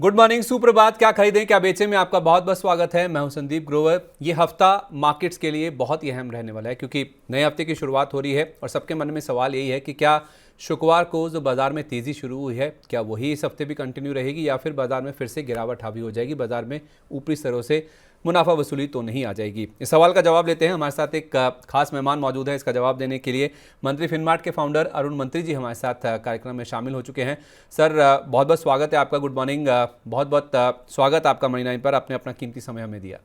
Good morning, सुप्रभात। क्या खरीदें क्या बेचें में आपका बहुत बहुत स्वागत है। मैं हूं संदीप ग्रोवर। ये हफ्ता मार्केट्स के लिए बहुत ही अहम रहने वाला है क्योंकि नए हफ्ते की शुरुआत हो रही है और सबके मन में सवाल यही है कि क्या शुक्रवार को जो बाजार में तेज़ी शुरू हुई है क्या वही इस हफ्ते भी कंटिन्यू रहेगी या फिर बाजार में फिर से गिरावट हावी हो जाएगी, बाजार में ऊपरी स्तरों से मुनाफा वसूली तो नहीं आ जाएगी। इस सवाल का जवाब लेते हैं। हमारे साथ एक खास मेहमान मौजूद है इसका जवाब देने के लिए। मंत्री फिनमार्ट के फाउंडर अरुण मंत्री जी हमारे साथ कार्यक्रम में शामिल हो चुके हैं। सर बहुत बहुत स्वागत है आपका। Good morning. बहुत बहुत स्वागत आपका मनी नाइन पर। आपने अपना कीमती समय हमें दिया।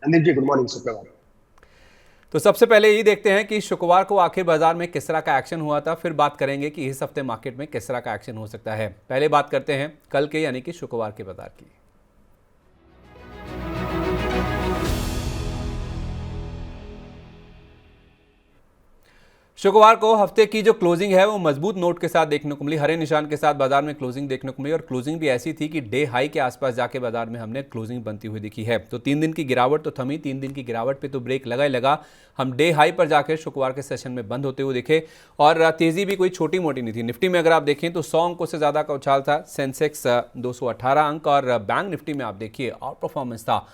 जी गुड मॉर्निंग, सुप्रभात। तो सबसे पहले ये देखते हैं कि शुक्रवार को आखिर बाजार में किस तरह का एक्शन हुआ था, फिर बात करेंगे कि इस हफ्ते मार्केट में किस तरह का एक्शन हो सकता है। पहले बात करते हैं कल के यानी कि शुक्रवार के बाजार की। शुक्रवार को हफ्ते की जो क्लोजिंग है वो मजबूत नोट के साथ देखने को मिली। हरे निशान के साथ बाजार में क्लोजिंग देखने को मिली और क्लोजिंग भी ऐसी थी कि डे हाई के आसपास जाके बाजार में हमने क्लोजिंग बनती हुई दिखी है। तो 3 दिन की गिरावट तो थमी, 3 दिन की गिरावट पे तो ब्रेक लगा ही लगा। हम डे हाई पर जाकर शुक्रवार के सेशन में बंद होते हुए दिखे और तेजी भी कोई छोटी मोटी नहीं थी। निफ्टी में अगर आप देखें तो 100 अंकों से ज़्यादा का उछाल था। सेंसेक्स 218 अंक और बैंक निफ्टी में आप देखिए आउट परफॉर्मेंस था।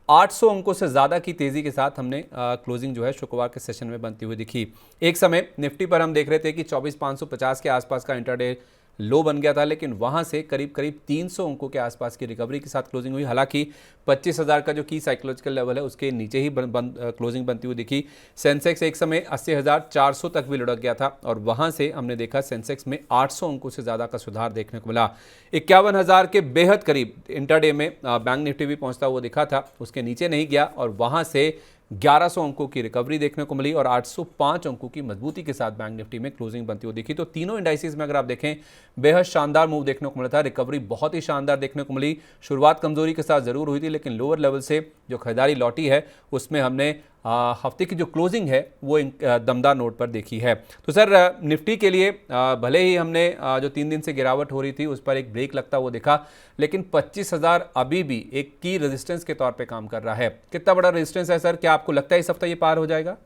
800 अंकों से ज़्यादा की तेज़ी के साथ हमने क्लोजिंग जो है शुक्रवार के सेशन में बनती हुई दिखी। एक समय निफ्टी पर हम देख रहे थे कि 24,550 के आसपास का इंटरडे लो बन गया था, लेकिन वहां से करीब करीब 300 अंकों के आसपास की रिकवरी के साथ क्लोजिंग हुई। हालांकि 25,000 का जो की साइकोलॉजिकल लेवल है उसके नीचे ही क्लोजिंग बनती हुई दिखी। सेंसेक्स एक समय 80,400 तक भी लुढ़क गया था और वहां से हमने देखा सेंसेक्स में 800 अंकों से ज़्यादा का सुधार देखने को मिला। 51,000 के बेहद करीब इंटरडे में बैंक निफ्टी भी पहुंचता हुआ दिखा था, उसके नीचे नहीं गया और वहां से 1100 अंकों की रिकवरी देखने को मिली और 805 अंकों की मजबूती के साथ बैंक निफ्टी में क्लोजिंग बनती हुई दिखी। तो तीनों इंडाइसेस में अगर आप देखें बेहद शानदार मूव देखने को मिला था। रिकवरी बहुत ही शानदार देखने को मिली। शुरुआत कमजोरी के साथ जरूर हुई थी, लेकिन लोअर लेवल से जो खरीदारी लौटी है उसमें हमने हफ्ते की जो क्लोजिंग है वो दमदार नोट पर देखी है। तो सर निफ्टी के लिए भले ही हमने जो 3 दिन से गिरावट हो रही थी उस पर एक ब्रेक लगता वो दिखा, लेकिन 25,000 अभी भी एक की रेजिस्टेंस के तौर पे काम कर रहा है। कितना बड़ा रेजिस्टेंस है सर? क्या आपको लगता है इस हफ्ते ये पार हो जाएगा?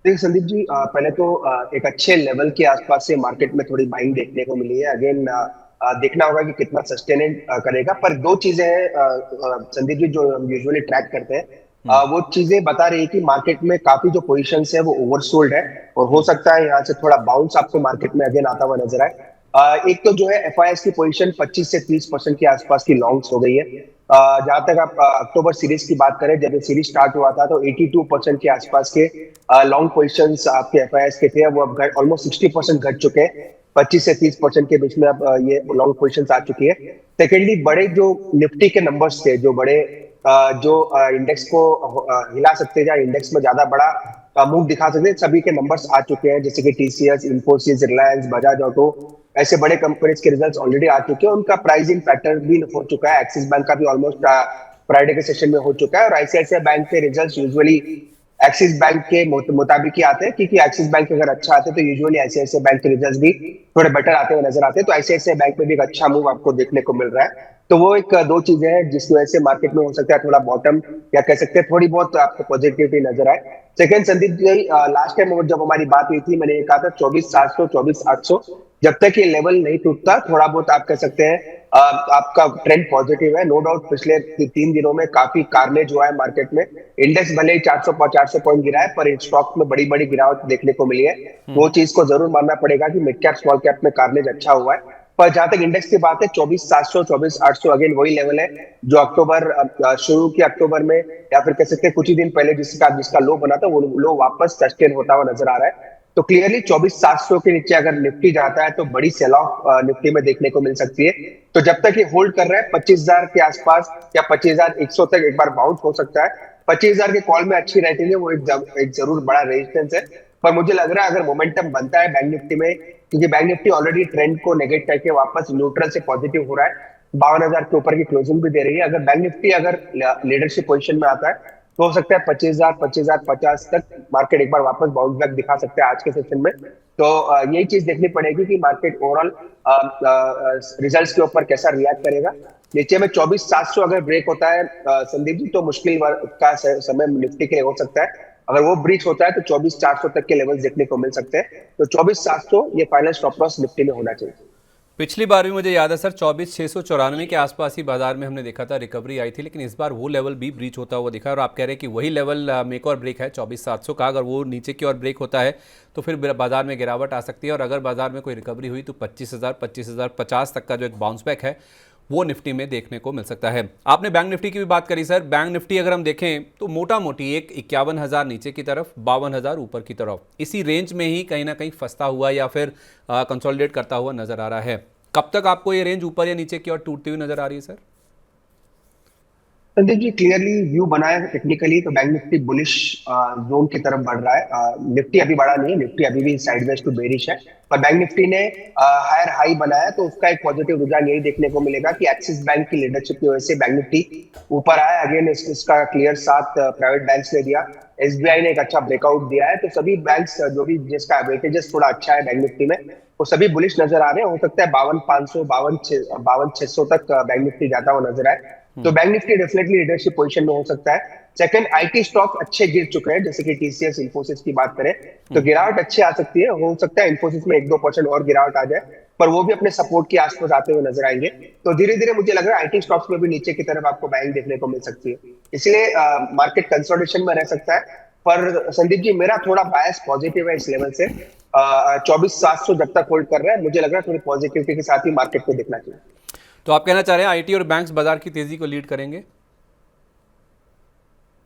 देखिए संदीप जी, पहले तो एक अच्छे लेवल के आसपास से मार्केट में थोड़ी बाइंग देखने को मिली है। अगेन देखना होगा कि कितना सस्टेन करेगा। पर दो चीजें हैं संदीप जी जो हम यूजुअली ट्रैक करते हैं। वो चीजें बता रही है कि मार्केट में काफी जो पोजीशंस है वो ओवरसोल्ड है और हो सकता है यहाँ से थोड़ा बाउंस आपको मार्केट में अगेन आता हुआ नजर आए। एक तो जो है एफआईएस की पोजीशन 25 से 30% के आसपास की लॉन्ग्स हो गई है। जहां तक आप अक्टूबर सीरीज की बात करें, जब सीरीज स्टार्ट हुआ था तो 82% के आसपास के लॉन्ग पोजीशंस आपके एफआईएस के थे। वो अब ऑलमोस्ट 60% घट चुके हैं। 25 से 30% के बीच में अब ये लॉन्ग पोजीशंस आ चुकी है। सेकेंडली, बड़े जो निफ्टी के नंबर्स थे, जो बड़े जो इंडेक्स को हिला सकते थे या इंडेक्स में ज्यादा बड़ा मूव दिखा सकते थे, सभी के नंबर्स आ चुके हैं। जैसे कि टीसीएस, इंफोसिस, रिलायंस, बजाज ऑटो, ऐसे बड़े कंपनीज के रिजल्ट्स ऑलरेडी आ चुके हैं। उनका प्राइसिंग पैटर्न भी हो चुका है। एक्सिस बैंक का भी ऑलमोस्ट फ्राइडे के सेशन में हो चुका है और आईसीआईसीआई बैंक के रिजल्ट्स यूजुअली एक्सिस बैंक के मुताबिक ही आते हैं, क्योंकि एक्सिस बैंक अगर अच्छा आते हैं तो यूजुअली आईसीआईसीआई बैंक के रिजल्ट्स भी थोड़े बेटर आते हुए नजर आते हैं। तो आईसीआईसीआई बैंक में भी एक अच्छा मूव आपको देखने को मिल रहा है। तो वो एक दो चीजें हैं जिसकी वजह से मार्केट में हो सकता है थोड़ा बॉटम या कह सकते हैं थोड़ी बहुत आपको पॉजिटिविटी नजर आए। Second Sandeep ji, last time जब हमारी बात हुई थी मैंने कहा था 24,700 24,800, जब तक ये लेवल नहीं टूटता थोड़ा बहुत आप कह सकते हैं आपका ट्रेंड पॉजिटिव है। नो डाउट पिछले 3 दिनों में काफी कार्नेज हुआ है मार्केट में। इंडेक्स भले ही 400 पॉइंट गिरा है पर स्टॉक में बड़ी बड़ी गिरावट देखने को मिली है। वो चीज को जरूर मानना पड़ेगा कि मिड कैप स्मॉल कैप में कार्नेज अच्छा हुआ है। पर जहां तक इंडेक्स की बात है 24,700 24,800 अगेन वही लेवल है जो अक्टूबर शुरू के अक्टूबर में या फिर कह सकते हैं कुछ ही दिन पहले जिसका लो बना था वो लो वापस सस्टेन होता हुआ नजर आ रहा है। तो क्लियरली 24,700 के नीचे अगर निफ्टी जाता है तो बड़ी सेल ऑफ निफ्टी में देखने को मिल सकती है। तो जब तक ये होल्ड कर रहा है 25,000 के आसपास या 25,100 तक एक बार बाउंस हो सकता है। 25,000 के कॉल में अच्छी रेटिंग है, वो एक जरूर बड़ा रेजिस्टेंस है। पर मुझे लग रहा है अगर मोमेंटम बनता है बैंक निफ्टी में, क्योंकि बैंक निफ्टी ऑलरेडी ट्रेंड को नेगेट करके वापस न्यूट्रल से पॉजिटिव हो रहा है, 52,000 के ऊपर की क्लोजिंग भी दे रही है। अगर बैंक निफ्टी अगर लीडरशिप पोजीशन में आता है तो हो सकता है 25,000 25,050 तक मार्केट एक बार वापस बाउंस बैक दिखा सकते हैं आज के सेशन में। तो यही चीज देखनी पड़ेगी कि मार्केट ओवरऑल रिजल्ट्स के ऊपर कैसा रिएक्ट करेगा। नीचे में 24,700 अगर ब्रेक होता है संदीप जी, तो मुश्किल का समय निफ्टी के लिए हो सकता है। अगर वो ब्रीच होता है तो 24,400 तक के लेवल्स देखने को मिल सकते हैं। तो 24,700 ये फाइनल स्टॉप लॉस निफ्टी में होना चाहिए। पिछली बार भी मुझे याद है सर 24,694 के आसपास ही बाजार में हमने देखा था रिकवरी आई थी, लेकिन इस बार वो लेवल भी ब्रीच होता हुआ दिखा है और आप कह रहे हैं कि वही लेवल मेक और ब्रेक है 24,700 का। अगर वो नीचे की ओर ब्रेक होता है तो फिर बाजार में गिरावट आ सकती है और अगर बाजार में कोई रिकवरी हुई तो 25,050 तक का जो एक बाउंस बैक है वो निफ्टी में देखने को मिल सकता है। आपने बैंक निफ्टी की भी बात करी सर। बैंक निफ्टी अगर हम देखें तो मोटा मोटी एक 51,000 नीचे की तरफ, 52,000 ऊपर की तरफ, इसी रेंज में ही कहीं ना कहीं फंसता हुआ या फिर कंसोलिडेट करता हुआ नजर आ रहा है। कब तक आपको ये रेंज ऊपर या नीचे की ओर टूटती हुई नजर आ रही है sir? Sandeep ji, clearly view बना है टेक्निकली तो बैंक निफ्टी बुलिश जोन की तरफ बढ़ रहा है। निफ्टी अभी बढ़ा नहीं है, निफ्टी अभी भी साइडवेज टू बेरिश है। पर बैंक निफ्टी ने हायर हाई बनाया तो उसका एक पॉजिटिव रुझान यही देखने को मिलेगा कि एक्सिस बैंक की लीडरशिप की वजह से बैंक निफ्टी ऊपर आया। अगेन इसका क्लियर साथ प्राइवेट बैंक्स ने दिया। एसबीआई ने एक अच्छा ब्रेकआउट दिया है, तो सभी बैंक्स जो भी जिसका वेटेजेस थोड़ा अच्छा है बैंक निफ्टी में, वो सभी बुलिश नजर आ रहे हैं। हो सकता है 52,500 52,600 तक बैंक निफ्टी जाता हुआ नजर आए। तो bank Nifty definitely leadership position में हो सकता है। सेकंड, आईटी स्टॉक अच्छे गिर चुके हैं, जैसे कि टीसीएस, इंफोसिस की बात करें तो गिरावट अच्छी आ सकती है। हो सकता है इंफोसिस में 1-2% और गिरावट आ जाए, पर वो भी अपने सपोर्ट के आसपास आते हुए नजर आएंगे। तो धीरे धीरे मुझे लग रहा है आईटी स्टॉक्स में भी नीचे की तरफ आपको बाइंग देखने को मिल सकती है। इसलिए मार्केट कंसोलिडेशन में रह सकता है। पर संदीप जी, मेरा थोड़ा बायस पॉजिटिव है इस लेवल से। 24,700 जब तक होल्ड कर रहा है, मुझे लग रहा है थोड़ी पॉजिटिविटी के साथ ही मार्केट को देखना चाहिए। तो आप कहना चाह रहे हैं आईटी और बैंक्स बाजार की तेजी को लीड करेंगे?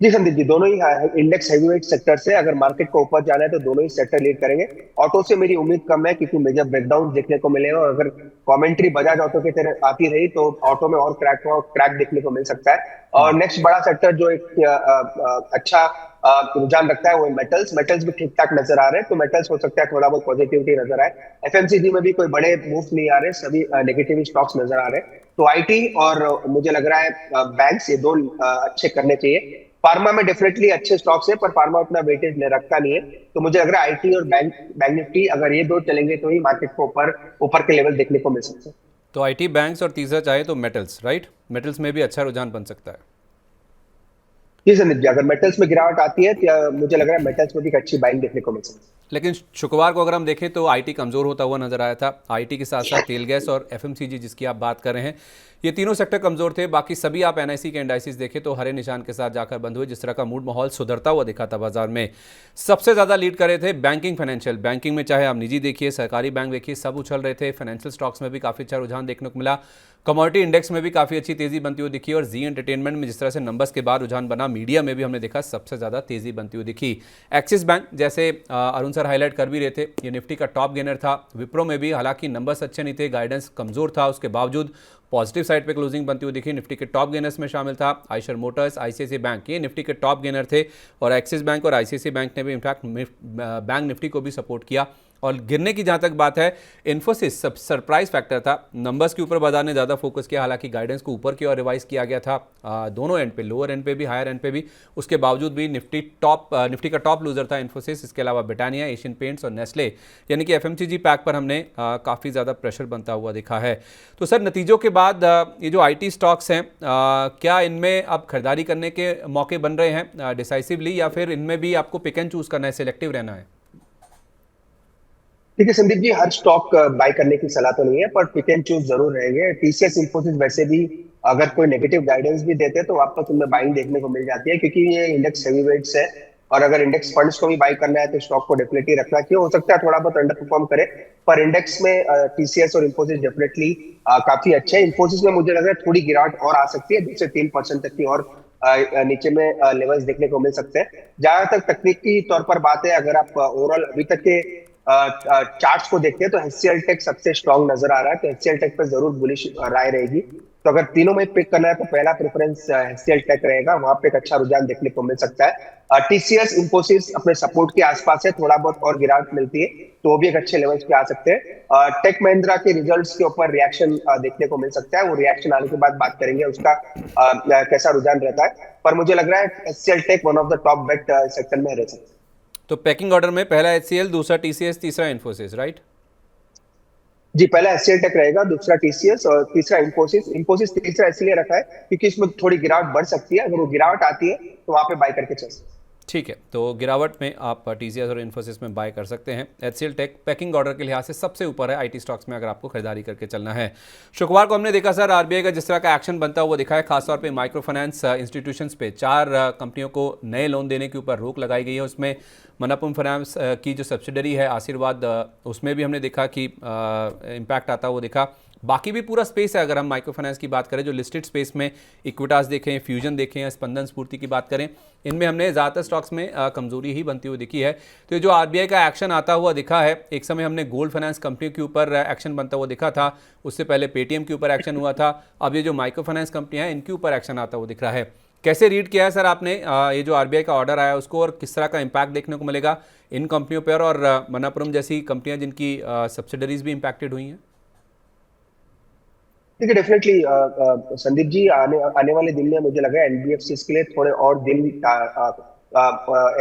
जी संदीप जी, दोनों ही इंडेक्स हैवीवेट सेक्टर से अगर मार्केट को ऊपर जाना है तो दोनों ही सेक्टर लीड करेंगे। ऑटो से मेरी उम्मीद कम है क्योंकि मेजर ब्रेकडाउन देखने को मिलेगा, और अगर कमेंट्री बजाज ऑटो की तरह आती रही तो ऑटो में और क्रैक देखने को मिल सकता है। और नेक्स्ट बड़ा सेक्टर जो एक अच्छा रुझान रखता है वो मेटल्स भी ठीक ठाक नजर आ रहे हैं। तो मेटल्स हो सकता है थोड़ा बहुत पॉजिटिविटी नजर आए। एफएमसीजी में भी कोई बड़े मूव नहीं आ रहे, सभी नेगेटिव स्टॉक्स नजर आ रहे हैं। तो आईटी और मुझे लग रहा है बैंक्स, ये दो अच्छे करने चाहिए। फार्मा में डेफिनेटली अच्छे स्टॉक्स है, पर फार्मा उतना वेटेज रखता नहीं है। तो मुझे लग रहा है आईटी और बैंक निफ्टी अगर ये दो चलेंगे तो ही मार्केट को ऊपर के लेवल देखने को मिल सकते हैं। तो आईटी, बैंक्स और तीसरा चाहे तो मेटल्स, राइट? मेटल्स में भी अच्छा रुझान बन सकता है। जी संदीप जी, अगर मेटल्स में गिरावट आती है तो मुझे लग रहा है मेटल्स में भी एक अच्छी बाइंग देखने को मिल सकती है। लेकिन शुक्रवार को अगर हम देखें तो आईटी कमज़ोर होता हुआ नजर आया था। आईटी के साथ साथ तेल गैस और एफएमसीजी जिसकी आप बात कर रहे हैं, ये तीनों सेक्टर कमज़ोर थे। बाकी सभी आप एनआईसी के इंडाइसिस देखें तो हरे निशान के साथ जाकर बंद हुए। जिस तरह का मूड माहौल सुधरता हुआ दिखा था बाजार में, सबसे ज़्यादा लीड कर रहे थे बैंकिंग, फाइनेंशियल। बैंकिंग में चाहे आप निजी देखिए, सरकारी बैंक देखिए, सब उछल रहे थे। फाइनेंशियल स्टॉक्स में भी काफ़ी अच्छा रुझान देखने को मिला। कमोडिटी इंडेक्स में भी काफ़ी अच्छी तेज़ी बनती हुई दिखी और जी एंटरटेनमेंट में जिस तरह से नंबर्स के बाद रुझान बना, मीडिया में भी हमने देखा सबसे ज़्यादा तेज़ी बनती हुई दिखी। एक्सिस बैंक, जैसे अरुण सर हाईलाइट कर भी रहे थे, ये निफ्टी का टॉप गेनर था। विप्रो में भी हालांकि नंबर्स अच्छे नहीं थे, गाइडेंस कमज़ोर था, उसके बावजूद पॉजिटिव साइड पे क्लोजिंग बनती हुई दिखी। निफ्टी के टॉप गेनर्स में शामिल था आइशर मोटर्स, आईसीआईसीआई बैंक, ये निफ्टी के टॉप गेनर थे। और एक्सिस बैंक और आईसीआईसीआई बैंक ने भी इनफैक्ट बैंक निफ्टी को भी सपोर्ट किया। और गिरने की जहाँ तक बात है, इन्फोसिस सरप्राइज फैक्टर था। नंबर्स के ऊपर बाजार ने ज़्यादा फोकस किया, हालांकि गाइडेंस को ऊपर की ओर रिवाइज किया गया था दोनों एंड पे, लोअर एंड पे भी, हायर एंड पे भी। उसके बावजूद भी निफ्टी का टॉप लूजर था इन्फोसिस। इसके अलावा ब्रिटानिया, एशियन पेंट्स और नेस्ले यानी कि एफएमसीजी पैक पर हमने काफ़ी ज़्यादा प्रेशर बनता हुआ दिखा है। तो सर, नतीजों के बाद ये जो आईटी स्टॉक्स हैं, क्या इनमें अब खरीदारी करने के मौके बन रहे हैं डिसाइसिवली, या फिर इनमें भी आपको पिक एंड चूज करना है, सिलेक्टिव रहना है? ठीक है संदीप जी, हर स्टॉक बाय करने की सलाह तो नहीं है, पर पिक एंड चूज जरूर रहेंगे। टीसीएस, इंफोसिस वैसे भी अगर कोई नेगेटिव गाइडेंस भी देते हैं तो वापस उनमें बाइंग देखने को मिल जाती है, क्योंकि ये इंडेक्स हेवीवेट्स है। और अगर इंडेक्स फंड्स को भी बाय करना है तो स्टॉक को डेफिनेटली रखना चाहिए। हो सकता है थोड़ा बहुत अंडर परफॉर्म करे, पर इंडेक्स में टीसीएस और इंफोसिस डेफिनेटली काफी अच्छे हैं। इंफोसिस में मुझे लग रहा है थोड़ी गिरावट और आ सकती है, 2 से 3% तक की और नीचे में लेवल्स देखने को मिल सकते हैं। जहां तक तकनीकी तौर पर बात है, अगर आप ओवरऑल अभी तक के चार्ट्स को देखते हैं तो एचसीएल टेक सबसे स्ट्रांग नजर आ रहा है। तो एचसीएल टेक पर जरूर बुलिश राय रहेगी। तो अगर तीनों में पिक करना है तो पहला प्रेफरेंस एचसीएल टेक रहेगा, वहां पे एक अच्छा रुझान देखने को मिल सकता है। टीसीएस, इंफोसिस अपने सपोर्ट के आसपास है, थोड़ा बहुत और गिरावट मिलती है तो वो भी एक अच्छे लेवल्स पे आ सकते हैं। टेक महिंद्रा के रिजल्ट्स के ऊपर रिएक्शन देखने को मिल सकता है, वो रिएक्शन आने के बाद बात करेंगे उसका कैसा रुझान रहता है। पर मुझे लग रहा है HCL Tech one of the top bet sector में रह सकता है। तो पैकिंग ऑर्डर में पहला एचसीएल, दूसरा टीसीएस, तीसरा इन्फोसिस, राइट? जी, पहला एचसीएल टेक रहेगा, दूसरा टीसीएस और तीसरा इंफोसिस। इंफोसिस तीसरा इसलिए रखा है क्योंकि इसमें थोड़ी गिरावट बढ़ सकती है। अगर वो गिरावट आती है तो वहां पे बाय करके चल सकते हैं। ठीक है, तो गिरावट में आप टीसीएस और इन्फोसिस में बाय कर सकते हैं। एचसीएल टेक पैकिंग ऑर्डर के लिहाज से सबसे ऊपर है आईटी स्टॉक्स में अगर आपको खरीदारी करके चलना है। शुक्रवार को हमने देखा सर आरबीआई का जिस तरह का एक्शन बनता हुआ दिखा है, खासतौर पे माइक्रो फाइनेंस इंस्टीट्यूशंस पे 4 कंपनियों को नए लोन देने के ऊपर रोक लगाई गई है। उसमें मनप्पुरम फाइनेंस की जो सब्सिडरी है आशीर्वाद, उसमें भी हमने देखा कि इम्पैक्ट आता हुआ दिखा। बाकी भी पूरा स्पेस है, अगर हम माइक्रो फाइनेंस की बात करें जो लिस्टेड स्पेस में इक्विटास देखें, फ्यूजन देखें या स्पंदन स्फूर्ति की बात करें, इनमें हमने ज़्यादातर स्टॉक्स में कमजोरी ही बनती हुई दिखी है। तो ये जो आरबीआई का एक्शन आता हुआ दिखा है, एक समय हमने गोल्ड फाइनेंस कंपनियों के ऊपर एक्शन बनता हुआ दिखा था, उससे पहले पेटीएम के ऊपर एक्शन हुआ था, अब ये जो माइक्रो फाइनेंस कंपनियां हैं इनके ऊपर एक्शन आता हुआ दिख रहा है। कैसे रीड किया है सर आपने ये जो आरबीआई का ऑर्डर आया उसको, और किस तरह का इम्पैक्ट देखने को मिलेगा इन कंपनियों पर, और मनप्पुरम जैसी कंपनियां जिनकी सब्सिडरीज भी इम्पैक्टेड हुई हैं? ठीक है, डेफिनेटली संदीप जी, आने वाले दिन में मुझे लगा एनबीएफसी के लिए थोड़े और दिन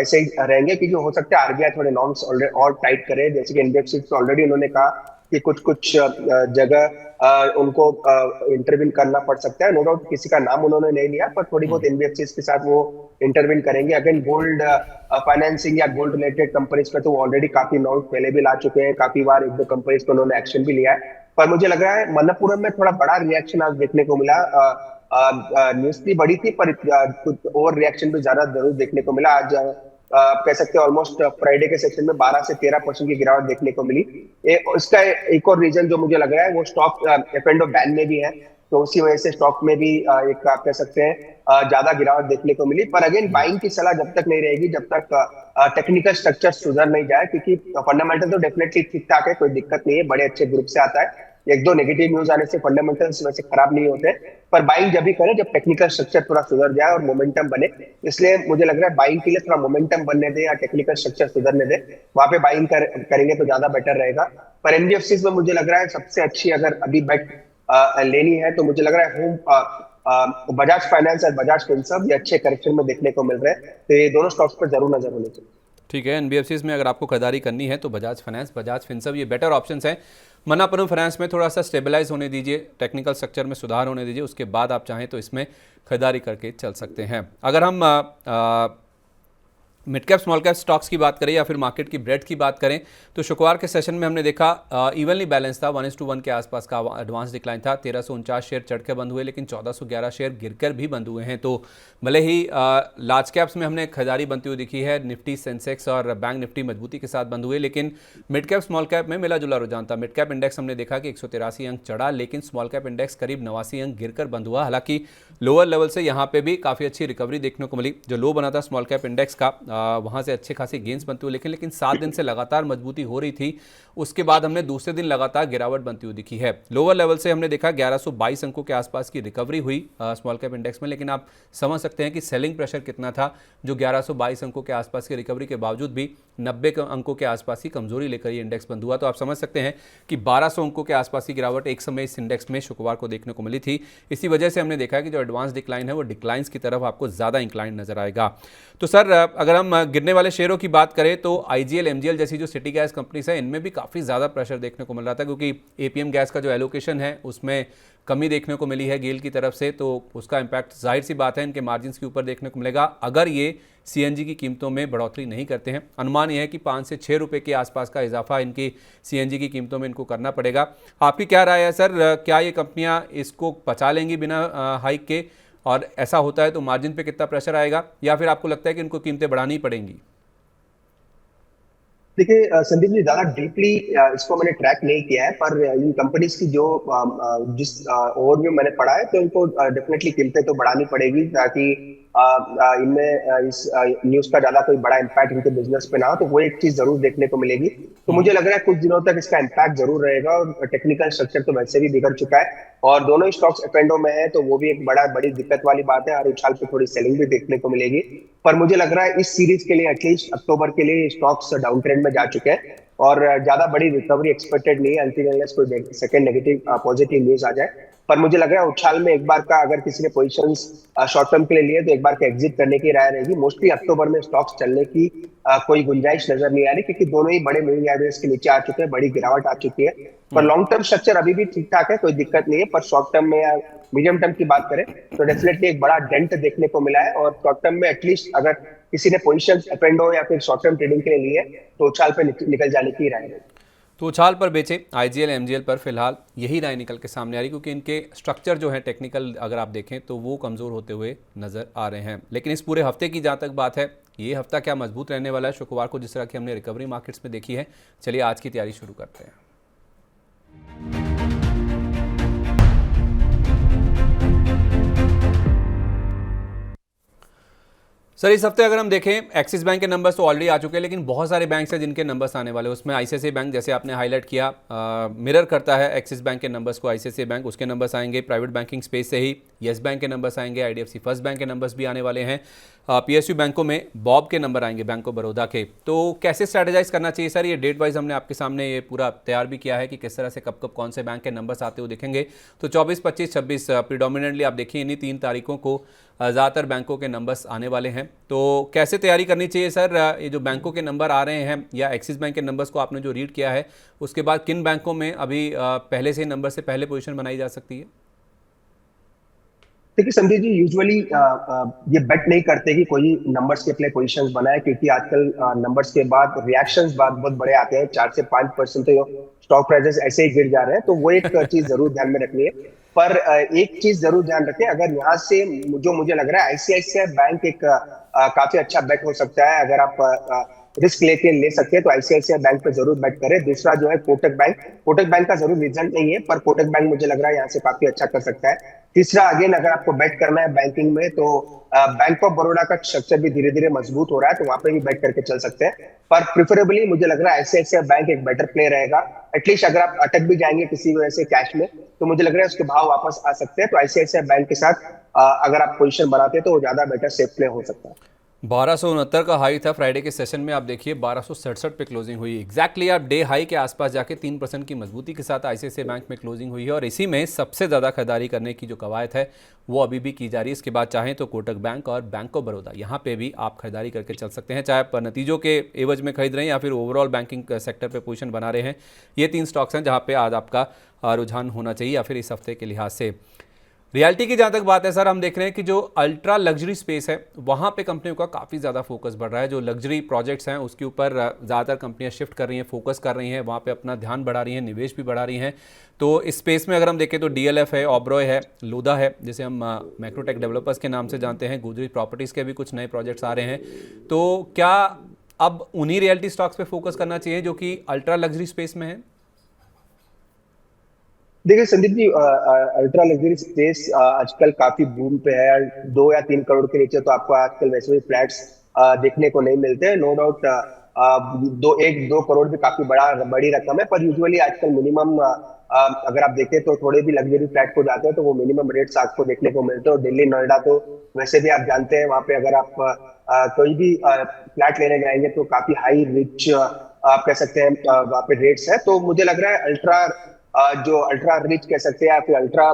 ऐसे ही रहेंगे, क्योंकि हो सकता है आरबीआई थोड़े नॉर्म्स और टाइट करे। जैसे कि एनबीएफसी ऑलरेडी उन्होंने कहा कि कुछ कुछ जगह उनको इंटरवीन करना पड़ सकता है। नो डाउट किसी का नाम उन्होंने नहीं लिया, पर थोड़ी बहुत एनबीएफसी के साथ वो इंटरवीन करेंगे। अगेन गोल्ड फाइनेंसिंग या गोल्ड रिलेटेड कंपनीज पे तो ऑलरेडी काफी नोट पहले भी ला चुके हैं, काफी बार एक दो कंपनीज पे उन्होंने एक्शन भी लिया है। पर मुझे लग रहा है मनप्पुरम में थोड़ा बड़ा रिएक्शन आज देखने को मिला। न्यूज भी बड़ी थी, पर कुछ और रिएक्शन भी ज्यादा जरूर देखने को मिला। आज आप कह सकते हैं ऑलमोस्ट फ्राइडे के सेक्शन में 12 से 13% की गिरावट देखने को मिली। उसका एक और रीजन जो मुझे लग रहा है वो स्टॉक एफ एंड बैन में भी है, तो उसी वजह से स्टॉक में भी एक आप कह सकते हैं ज्यादा गिरावट देखने को मिली। पर अगेन बाइंग की सलाह जब तक नहीं रहेगी, जब तक टेक्निकल स्ट्रक्चर सुधर नहीं जाए, क्योंकि फंडामेंटल तो डेफिनेटली ठीक ठाक है, कोई दिक्कत नहीं है, बड़े अच्छे ग्रुप से आता है। एक दो नेगेटिव न्यूज आने से फंडामेंटल्स वैसे खराब नहीं होते, पर बाइंग जब भी करें जब टेक्निकल स्ट्रक्चर थोड़ा सुधर जाए और मोमेंटम बने। इसलिए मुझे लग रहा है बाइंग के लिए थोड़ा मोमेंटम बनने दे या टेक्निकल स्ट्रक्चर सुधरने दे, वहां पे बाइंग करेंगे तो ज्यादा बेटर रहेगा। पर एनबीएफसी में मुझे लग रहा है सबसे अच्छी अगर अभी बेट लेनी है तो मुझे लग रहा है होम बजाज फाइनेंस और बजाज फिनसर्व ये अच्छे करेक्शन में देखने को मिल रहे हैं, तो ये दोनों स्टॉक्स पर जरूर नजर होनी चाहिए। ठीक है, एनबीएफसीज में अगर आपको खरीदारी करनी है तो बजाज फाइनेंस, बजाज फिनसर्व ये बेटर ऑप्शंस हैं। मनप्पुरम फाइनेंस में थोड़ा सा स्टेबलाइज होने दीजिए, टेक्निकल स्ट्रक्चर में सुधार होने दीजिए, उसके बाद आप चाहें तो इसमें खरीदारी करके चल सकते हैं। अगर हम mid cap small cap stocks की बात करें या फिर मार्केट की ब्रेड की बात करें, तो शुक्रवार के सेशन में हमने देखा इवनली बैलेंस था, 1:1 के आसपास का एडवांस डिक्लाइन था। 1349 शेयर चढ़ के बंद हुए, लेकिन 1411 शेयर गिरकर भी बंद हुए हैं। तो भले ही लार्ज कैप्स में हमने खरीदारी बनती हुई दिखी है, निफ्टी, सेंसेक्स और बैंक निफ्टी मजबूती के साथ बंद हुए, लेकिन मिड कैप स्मॉल कैप में मिला जुला रुझान था। मिड कैप इंडेक्स हमने देखा कि 183 अंक चढ़ा, लेकिन स्मॉल कैप इंडेक्स करीब 89 अंक गिरकर बंद हुआ। हालांकि लोअर लेवल से यहाँ पे भी काफ़ी अच्छी रिकवरी देखने को मिली। जो लो बना था स्मॉल कैप इंडेक्स का, वहाँ से अच्छे खासी गेंस बनते हुए, लेकिन 7 दिन से लगातार मजबूती हो रही थी। उसके बाद हमने दूसरे दिन लगातार गिरावट बनती हुई दिखी है। लोअर लेवल से हमने देखा 1122 अंकों के आसपास की रिकवरी हुई स्मॉल कैप इंडेक्स में, लेकिन आप समझ सकते हैं कि सेलिंग प्रेशर कितना था, जो 1122 अंकों के आसपास की रिकवरी के बावजूद भी 90 अंकों के आसपास की कमजोरी लेकर ये इंडेक्स बंद हुआ। तो आप समझ सकते हैं कि 1200 अंकों के आसपास की गिरावट एक समय इस इंडेक्स में शुक्रवार को देखने को मिली थी। इसी वजह से हमने देखा कि जो एडवांस डिक्लाइन है वो डिक्लाइंस की तरफ आपको ज़्यादा इंक्लाइन नजर आएगा। तो सर अगर हम गिरने वाले शेयरों की बात करें तो आईजीएल, एमजीएल जैसी जो सिटी गैस कंपनीज है, इनमें भी काफ़ी ज़्यादा प्रेशर देखने को मिल रहा था, क्योंकि एपीएम गैस का जो एलोकेशन है उसमें कमी देखने को मिली है गेल की तरफ से, तो उसका इम्पैक्ट जाहिर सी बात है इनके मार्जिन्स के ऊपर देखने को मिलेगा अगर ये सीएनजी की कीमतों में बढ़ोतरी नहीं करते हैं। अनुमान यह है कि 5 से 6 रुपये के आसपास का इजाफा इनकी सीएनजी की कीमतों में इनको करना पड़ेगा। आपकी क्या राय है सर, क्या ये कंपनियां इसको पचा लेंगी बिना हाइक के, और ऐसा होता है तो मार्जिन पे कितना प्रेशर आएगा, या फिर आपको लगता है कि इनको कीमतें बढ़ानी पड़ेंगी? देखिए संदीप जी, ज्यादा डीपली इसको मैंने ट्रैक नहीं किया है, पर इन कंपनीज की जो जिस ओवरव्यू मैंने पढ़ा है तो इनको डेफिनेटली कीमतें तो बढ़ानी पड़ेगी, ताकि इनमें इस न्यूज का ज्यादा कोई बड़ा इम्पैक्ट इनके बिजनेस पे ना हो, तो वो एक चीज जरूर देखने को मिलेगी। तो मुझे लग रहा है कुछ दिनों तक इसका इम्पैक्ट जरूर रहेगा, और टेक्निकल स्ट्रक्चर तो वैसे भी बिगड़ चुका है, और दोनों ही स्टॉक्स एपेंडो में है, तो वो भी एक बड़ी दिक्कत वाली बात है। हर उछाल पे थोड़ी सेलिंग भी देखने को मिलेगी। पर मुझे लग रहा है इस सीरीज के लिए एटलीस्ट अक्टूबर के लिए स्टॉक्स डाउन ट्रेंड में जा चुके हैं, और ज्यादा बड़ी रिकवरी एक्सपेक्टेड नहीं है अनटिल अनलेस कोई सेकंड नेगेटिव पॉजिटिव न्यूज आ जाए। पर मुझे लग रहा है उछाल में एक बार का अगर किसी ने पोजीशंस शॉर्ट टर्म के लिए लिए तो एक बार का एग्जिट करने की राय रहेगी। मोस्टली अक्टूबर में स्टॉक्स चलने की कोई गुंजाइश नजर नहीं आ रही, क्योंकि दोनों ही बड़े मूविंग एवरेज के नीचे आ चुके हैं, बड़ी गिरावट आ चुकी है। पर लॉन्ग टर्म स्ट्रक्चर अभी भी ठीक ठाक है, कोई दिक्कत नहीं है। पर शॉर्ट टर्म में या मीडियम टर्म की बात करें तो डेफिनेटली एक बड़ा डेंट देखने को मिला है, और शॉर्ट टर्म में एटलीस्ट अगर किसी ने पोजीशन अप एंड हो या फिर शॉर्ट टर्म ट्रेडिंग के लिए लिए तो उछाल पे निकल जाने की राय है। तो उछाल पर बेचे, आईजीएल एमजीएल पर फिलहाल यही राय निकल के सामने आ रही, क्योंकि इनके स्ट्रक्चर जो है टेक्निकल अगर आप देखें तो वो कमज़ोर होते हुए नज़र आ रहे हैं। लेकिन इस पूरे हफ्ते की जहाँ तक बात है, ये हफ्ता क्या मजबूत रहने वाला है शुक्रवार को जिस तरह की हमने रिकवरी मार्केट्स में देखी है। चलिए आज की तैयारी शुरू करते हैं। सर इस हफ्ते अगर हम देखें, एक्सिस बैंक के नंबर्स तो ऑलरेडी आ चुके हैं, लेकिन बहुत सारे बैंक्स हैं जिनके नंबर्स आने वाले हैं। उसमें आईसीआईसीआई बैंक जैसे आपने हाईलाइट किया, मिरर करता है एक्सिस बैंक के नंबर्स को आईसीआईसीआई बैंक, उसके नंबर्स आएंगे। प्राइवेट बैंकिंग स्पेस से ही येस बैंक के नंबर्स आएंगे, आईडीएफसी फर्स्ट बैंक के नंबर्स भी आने वाले हैं। पीएसयू बैंकों में बॉब के नंबर आएंगे, बैंक ऑफ बड़ौदा के। तो कैसे स्ट्रैटेजाइज करना चाहिए सर? ये डेट वाइज हमने आपके सामने ये पूरा तैयार भी किया है कि किस तरह से कब कब कौन से बैंक के नंबर्स आते हुए दिखेंगे। तो 24, 25, 26 प्रीडोमिनेंटली आप देखिए इन्हीं 3 तारीखों को ज़्यादातर बैंकों के नंबर्स आने वाले हैं। तो कैसे तैयारी करनी चाहिए सर? ये जो बैंकों के नंबर आ रहे हैं या एक्सिस बैंक के नंबर्स को आपने जो रीड किया है, उसके बाद किन बैंकों में अभी पहले से नंबर से पहले पोजीशन बनाई जा सकती है? देखिए संदीप जी, यूजुअली ये बेट नहीं करते कि कोई नंबर्स के अपने पोजीशंस बनाए, क्योंकि आजकल नंबर्स के बाद रिएक्शंस बहुत बड़े आते हैं। 4 से 5% तो स्टॉक प्राइसेस ऐसे ही गिर जा रहे हैं, तो वो एक चीज जरूर ध्यान में रखनी है। पर एक चीज जरूर ध्यान रखें, अगर यहाँ से जो मुझे लग रहा है आईसीआईसीआई बैंक एक काफी अच्छा बेट हो सकता है। अगर आप रिस्क लेके ले सकते हैं तो आईसीआईसीआई बैंक पे जरूर बेट करें। दूसरा जो है कोटक बैंक का जरूर रिजल्ट नहीं है, पर कोटक बैंक मुझे लग रहा है यहाँ से काफी अच्छा कर सकता है। तीसरा, अगेन अगर आपको बेट करना है बैंकिंग में, तो बैंक ऑफ बड़ौदा का स्ट्रक्चर भी धीरे धीरे मजबूत हो रहा है, तो वहां पे भी बेट करके चल सकते हैं। पर प्रिफरेबली मुझे लग रहा है आईसीआईसीआई बैंक एक बेटर प्ले रहेगा। एटलीस्ट अगर आप अटक भी जाएंगे किसी वजह से कैश में, तो मुझे लग रहा है उसके भाव वापस आ सकते हैं। तो आईसीआईसीआई बैंक के साथ अगर आप पोजीशन बनाते हैं तो वो ज्यादा बेटर सेफ प्ले हो सकता है। 1269 का हाई था फ्राइडे के सेशन में, आप देखिए 1267 पे क्लोजिंग हुई। एग्जैक्टली आप डे हाई के आसपास जाके 3% की मजबूती के साथ आईसीआईसीआई बैंक में क्लोजिंग हुई है, और इसी में सबसे ज़्यादा खरीदारी करने की जो कवायद है वो अभी भी की जा रही है। इसके बाद चाहें तो कोटक बैंक और बैंक ऑफ बड़ौदा, यहाँ पे भी आप खरीदारी करके चल सकते हैं, चाहे आप नतीजों के एवज में खरीद रहे हैं या फिर ओवरऑल बैंकिंग सेक्टर पर पोजिशन बना रहे हैं। ये 3 स्टॉक्स हैं जहाँ पर आज आपका रुझान होना चाहिए, या फिर इस हफ्ते के लिहाज से। रियलिटी की जहाँ तक बात है सर, हम देख रहे हैं कि जो अल्ट्रा लग्जरी स्पेस है वहाँ पे कंपनियों का काफ़ी ज़्यादा फोकस बढ़ रहा है। जो लग्जरी प्रोजेक्ट्स हैं उसके ऊपर ज़्यादातर कंपनियाँ शिफ्ट कर रही हैं, फोकस कर रही हैं, वहाँ पे अपना ध्यान बढ़ा रही हैं, निवेश भी बढ़ा रही हैं। तो इस स्पेस में अगर हम देखें तो डीएलएफ है, ओबरॉय है, लोधा है, जिसे हम मैक्रोटेक डेवलपर्स के नाम से जानते हैं, गोदरेज प्रॉपर्टीज़ के भी कुछ नए प्रोजेक्ट्स आ रहे हैं। तो क्या अब उन्हीं रियलिटी स्टॉक्स पर फोकस करना चाहिए जो कि अल्ट्रा लग्जरी स्पेस में है? देखिए Sandeep ji, ultra luxury space आजकल काफी बूम पे है। 2 या 3 करोड़ के नीचे तो आपको आजकल वैसे भी फ्लैट्स देखने को नहीं मिलते हैं। नो डाउट 1-2 करोड़ भी काफी बड़ी रकम है, पर यूजुअली आजकल मिनिमम अगर आप देखें तो थोड़े भी लग्जरी फ्लैट को जाते हैं तो वो मिनिमम रेट्स आपको देखने को मिलते हैं। और दिल्ली, नोएडा तो वैसे भी आप जानते हैं, वहाँ पे अगर आप कोई भी फ्लैट लेने जाएंगे तो काफी हाई रिच आप कह सकते हैं वहाँ पे रेट्स है। तो मुझे लग रहा है जो अल्ट्रा रिच कह सकते हैं या फिर अल्ट्रा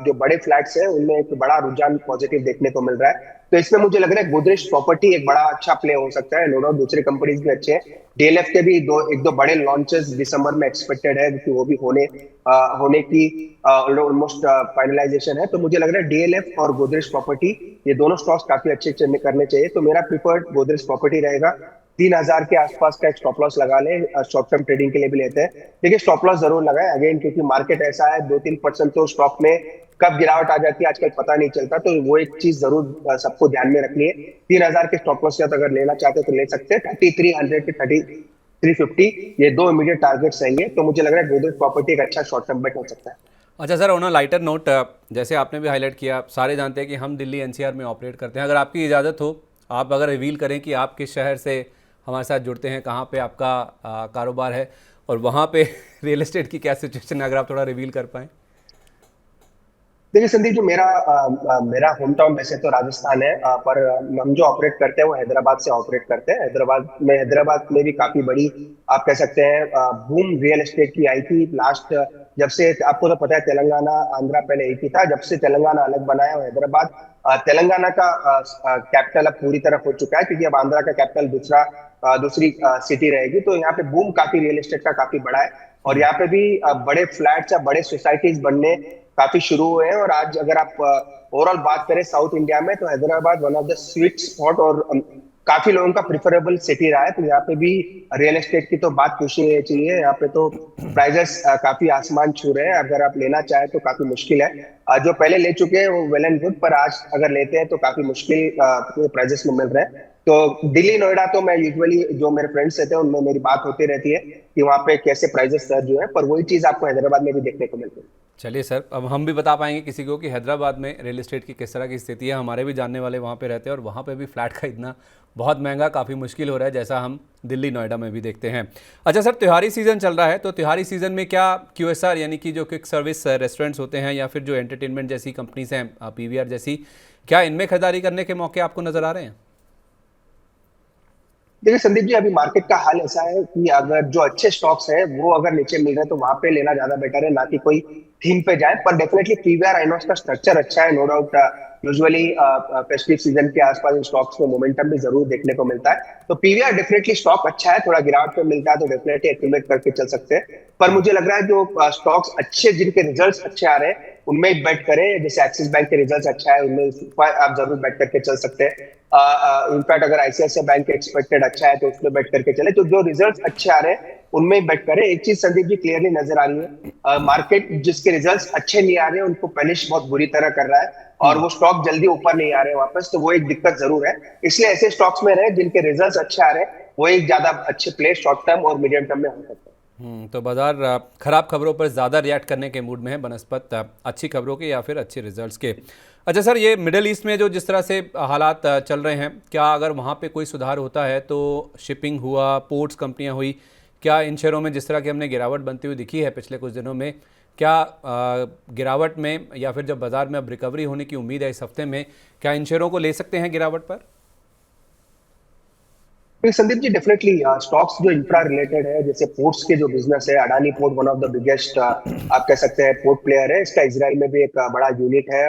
जो बड़े फ्लैट्स हैं उनमें एक बड़ा रुझान पॉजिटिव देखने को मिल रहा है। तो इसमें मुझे लग रहा है गोदरेज प्रॉपर्टी एक बड़ा अच्छा प्ले हो सकता है। नो डाउट दूसरे कंपनीज भी अच्छे हैं, डीएलएफ के भी एक दो बड़े लॉन्चेस दिसंबर में एक्सपेक्टेड है, कि वो भी होने की ऑलमोस्ट फाइनलाइजेशन है। तो मुझे लग रहा है डीएलएफ और गोदरेज प्रॉपर्टी ये दोनों स्टॉक्स काफी अच्छे करने चाहिए। तो मेरा प्रिफर्ड गोदरेज प्रॉपर्टी रहेगा। 3000 के आसपास का एक स्टॉप लॉस लगा ले, शॉर्ट टर्म ट्रेडिंग के लिए भी लेते हैं। देखिए स्टॉप लॉस जरूर लगाएं अगेन, क्योंकि मार्केट ऐसा है 2-3% तो स्टॉक में कब गिरावट आ जाती है आजकल पता नहीं चलता। तो वो एक चीज जरूर सबको ध्यान में रखनी है। 3000 के स्टॉप लॉस के साथ अगर लेना चाहते तो ले सकते हैं। 3300 के 3350 ये 2 इमीडिएट टारगेट्स रहेंगे। तो मुझे लग रहा है गोदरेज प्रॉपर्टी एक अच्छा शॉर्ट टर्म बेट हो सकता है। अच्छा sir, on a lighter note, जैसे आपने भी हाईलाइट किया, सारे जानते हैं कि हम दिल्ली एनसीआर में ऑपरेट करते हैं। अगर आपकी इजाज़त हो, आप अगर रिवील करें कि आप किस शहर से हमारे साथ जुड़ते हैं, कहाँ पे आपका कारोबार है और वहाँ पे रियल एस्टेट की क्या सिचुएशन है, अगर आप थोड़ा रिवील कर पाएँ। देखिए संदीप जी, मेरा होम टाउन वैसे तो राजस्थान है, पर हम जो ऑपरेट करते हैं वो हैदराबाद से ऑपरेट करते हैं। हैदराबाद में भी काफी बड़ी आप कह सकते हैं बूम रियल एस्टेट की आई थी लास्ट, जब से आपको तो पता है तेलंगाना आंध्रा पहले एक ही था। जब से तेलंगाना अलग बनाया और हैदराबाद तेलंगाना का कैपिटल अब पूरी तरह हो चुका है, क्योंकि अब आंध्रा का कैपिटल दूसरी सिटी रहेगी। तो यहाँ पे बूम काफी रियल एस्टेट का काफी बड़ा है, और यहाँ पे भी बड़े फ्लैट्स या बड़े सोसाइटीज बनने काफी शुरू हुए हैं। और आज अगर आप ओवरऑल बात करें साउथ इंडिया में, तो Hyderabad one of the sweet spot और काफी लोगों का प्रिफरेबल सिटी रहा है। तो यहाँ पे भी रियल एस्टेट की तो बात कुछ ही नहीं चाहिए। यहाँ पे तो प्राइजेस काफी आसमान छू रहे हैं। अगर आप लेना चाहें तो काफी मुश्किल है। जो पहले ले चुके हैं वो वेल एंड गुड, पर आज अगर लेते हैं तो काफी मुश्किल प्राइजेस में मिल रहे हैं। तो दिल्ली नोएडा तो मैं यूजुअली जो मेरे फ्रेंड्स रहते हैं उनमें मेरी बात होती रहती है कि वहाँ पे कैसे प्राइजेस सर्ज हुए हैं, पर वही चीज आपको हैदराबाद में भी देखने को मिलती है। चलिए सर, अब हम भी बता पाएंगे किसी को कि हैदराबाद में रियल एस्टेट की किस तरह की स्थिति है। हमारे भी जानने वाले वहाँ पे रहते हैं और वहाँ पे भी फ्लैट खरीदना बहुत महंगा, काफ़ी मुश्किल हो रहा है, जैसा हम दिल्ली नोएडा में भी देखते हैं। अच्छा सर, त्योहारी सीज़न चल रहा है, तो त्योहारी सीज़न में क्या QSR यानी कि जो क्विक सर्विस रेस्टोरेंट्स होते हैं या फिर जो एंटरटेनमेंट जैसी कंपनीज हैं, PVR जैसी, क्या इनमें खरीदारी करने के मौके आपको नज़र आ रहे हैं? देखिए संदीप जी, अभी मार्केट का हाल ऐसा है कि अगर जो अच्छे स्टॉक्स हैं वो अगर नीचे मिल रहे हैं तो वहां पे लेना ज्यादा बेटर है, ना कि कोई थीम पे जाए। पर डेफिनेटली पीवीआर आइनॉक्स का स्ट्रक्चर अच्छा है, no doubt. Usually festive season के आसपास इन स्टॉक्स में मोमेंटम भी जरूर देखने को मिलता है। तो पीवीआर डेफिनेटली स्टॉक अच्छा है, थोड़ा गिरावट पे मिलता है तो डेफिनेटली एक्यूमुलेट करके चल सकते हैं। पर मुझे लग रहा है जो स्टॉक्स अच्छे, जिनके रिजल्ट्स अच्छे आ रहे हैं उनमें बेट करें। जैसे एक्सिस बैंक के रिजल्ट्स अच्छा है, उनमें आप जरूर बेट करके चल सकते हैं। इनफैक्ट अगर आईसीआईसीआई बैंक एक्सपेक्टेड अच्छा है तो उसमें बेट करके चले। तो जो रिजल्ट्स अच्छे आ रहे हैं उनमें बेट करें। एक चीज संदीप जी क्लियरली नजर आ रही है, मार्केट जिसके रिजल्ट्स अच्छे नहीं आ रहे हैं उनको पनिश बहुत बुरी तरह कर रहा है और वो स्टॉक जल्दी ऊपर नहीं आ रहे हैं वापस। तो वो एक दिक्कत जरूर है। इसलिए ऐसे स्टॉक्स में रहे जिनके रिजल्ट्स अच्छे आ रहे हैं, वो एक ज्यादा अच्छे प्ले शॉर्ट टर्म और मीडियम टर्म में हो सकता है। तो बाजार खराब खबरों पर ज़्यादा रिएक्ट करने के मूड में है बनस्पत अच्छी खबरों के या फिर अच्छे रिजल्ट्स के। अच्छा सर, ये मिडिल ईस्ट में जो जिस तरह से हालात चल रहे हैं, क्या अगर वहाँ पे कोई सुधार होता है तो शिपिंग हुआ, पोर्ट्स कंपनियाँ हुई, क्या इन शेयरों में जिस तरह की हमने गिरावट बनती हुई दिखी है पिछले कुछ दिनों में, क्या गिरावट में या फिर जब बाज़ार में अब रिकवरी होने की उम्मीद है इस हफ्ते में, क्या इन शेयरों को ले सकते हैं गिरावट पर? संदीप जी डेफिनेटली स्टॉक्स जो इंफ्रा रिलेटेड है, जैसे पोर्ट्स के जो बिजनेस है, Adani port one of the biggest आप कह सकते हैं पोर्ट प्लेयर है। इसका इजराइल में भी एक बड़ा यूनिट है।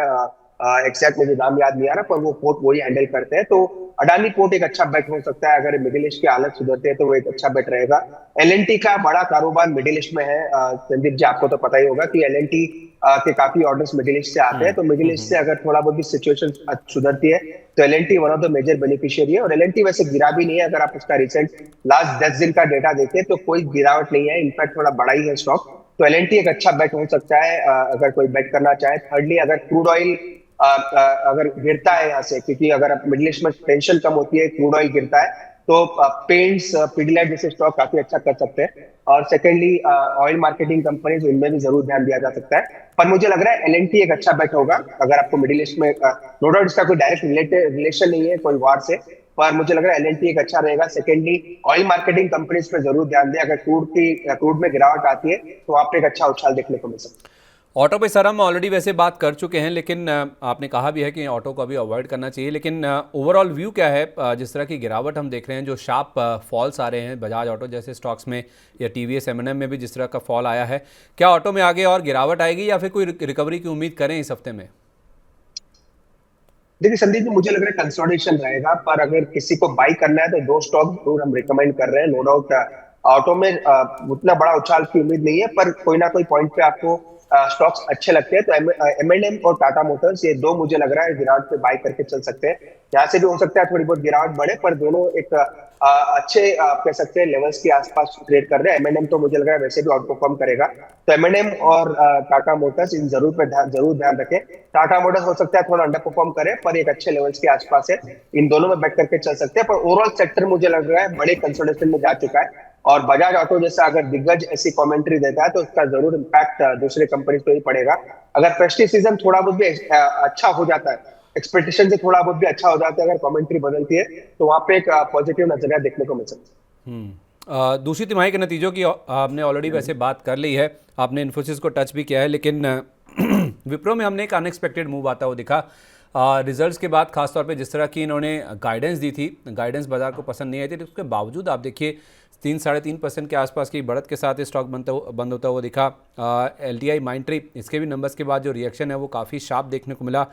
एग्जैक्ट मुझे नाम याद नहीं आ रहा, पर वो पोर्ट वही हैंडल करते हैं। तो अडानी पोर्ट एक अच्छा बेट हो सकता है। अगर मिडिल ईस्ट की हालत सुधरते हैं तो वो एक अच्छा बेट रहेगा। एलएनटी का बड़ा कारोबार मिडिल ईस्ट में है। संदीप जी आपको तो पता ही होगा कि एलएनटी के काफी ऑर्डर्स मिडिल ईस्ट से आते हैं। तो मिडिल ईस्ट से अगर थोड़ा बहुत भी सिचुएशन सुधरती है तो L&T one of the major beneficiary है। और एलएनटी वैसे गिरा भी नहीं है। अगर आप उसका रिसेंट लास्ट 10 दिन का डेटा देखें तो कोई गिरावट नहीं है, इनफैक्ट थोड़ा बड़ा ही है स्टॉक। तो एलएनटी एक अच्छा बेट हो सकता है अगर कोई बेट करना चाहे। थर्डली, अगर क्रूड ऑयल अगर गिरता है यहाँ से, क्योंकि अगर मिडिल ईस्ट में टेंशन कम होती है, क्रूड ऑयल गिरता है, तो पेंट्स, पिडिलाइट जैसे स्टॉक काफी अच्छा कर सकते हैं। और सेकेंडली ऑयल मार्केटिंग कंपनीज, उनमें भी जरूर ध्यान दिया जा सकता है। पर मुझे लग रहा है एलएनटी एक अच्छा बेट होगा अगर आपको मिडिल ईस्ट में। नो डाउट इसका कोई डायरेक्ट रिलेशन नहीं है कोई वार से, पर मुझे लग रहा है एलएनटी एक अच्छा रहेगा। सेकेंडली, ऑयल मार्केटिंग कंपनीज पे जरूर ध्यान दें। अगर क्रूड में गिरावट आती है तो वहां पे एक अच्छा उछाल देखने को मिल सकता है। ऑटो पे सर हम ऑलरेडी वैसे बात कर चुके हैं, लेकिन आपने कहा भी है कि ऑटो को अभी अवॉइड करना चाहिए, लेकिन ओवरऑल व्यू क्या है? जिस तरह की गिरावट हम देख रहे हैं, जो शार्प फॉल्स आ रहे हैं बजाज ऑटो जैसे स्टॉक्स में या टीवीएस एम&एम में भी जिस तरह का फॉल आया है, क्या ऑटो में आगे और गिरावट आएगी या फिर कोई रिकवरी की उम्मीद करें इस हफ्ते में? देखिए संदीप जी, मुझे लग रहा है कंसोलिडेशन रहेगा। पर अगर किसी को बाई करना है तो दो स्टॉक जरूर हम रिकमेंड कर रहे हैं। नो डाउट ऑटो में उतना बड़ा उछाल की उम्मीद नहीं है, पर कोई ना कोई पॉइंट पे आपको स्टॉक्स अच्छे लगते हैं। तो एम&एम और टाटा मोटर्स, ये दो मुझे लग रहा है गिरावट पे बाई करके चल सकते हैं। यहाँ से भी हो सकता है थोड़ी बहुत गिरावट बढ़े, पर दोनों एक अच्छे आप कह सकते हैं लेवल्स के आसपास ट्रेड कर रहे हैं। एम&एम तो मुझे लग रहा है वैसे भी आउट परफॉर्म करेगा। तो एम&एम और टाटा मोटर्स इन जरूर ध्यान रखें। टाटा मोटर्स हो सकता है थोड़ा अंडर परफॉर्म करे, पर एक अच्छे लेवल्स के आसपास है। इन दोनों में बैठ करके चल सकते हैं। पर ओवरऑल सेक्टर मुझे लग रहा है बड़े कंसोलिडेशन में जा चुका है। और बजाज ऑटो जैसा अगर दिग्गज ऐसी कमेंट्री देता है तो उसका जरूर इम्पैक्ट दूसरे कंपनी पे ही पड़ेगा। अगर फेस्टिव सीजन थोड़ा बहुत भी अच्छा हो जाता है, एक्सपेक्टेशन से थोड़ा बहुत भी अच्छा हो जाता है, अगर कमेंट्री बदलती है, तो वहां पे एक पॉजिटिव नजरिया देखने को मिल सकता है। दूसरी तिमाही के नतीजों की आपने ऑलरेडी वैसे बात कर ली है, आपने इन्फोसिस को टच भी किया है, लेकिन विप्रो में हमने एक अनएक्सपेक्टेड मूव आता हुआ दिखा रिजल्ट्स के बाद। खासतौर पे जिस तरह की इन्होंने गाइडेंस दी थी, गाइडेंस बाजार को पसंद नहीं आई थी, उसके बावजूद आप देखिए 3-3.5% के आसपास की बढ़त के साथ स्टॉक बंद होता हुआ दिखा। LTI माइंट्री, इसके भी नंबर्स के बाद जो रिएक्शन है वो काफ़ी शार्प देखने को मिला।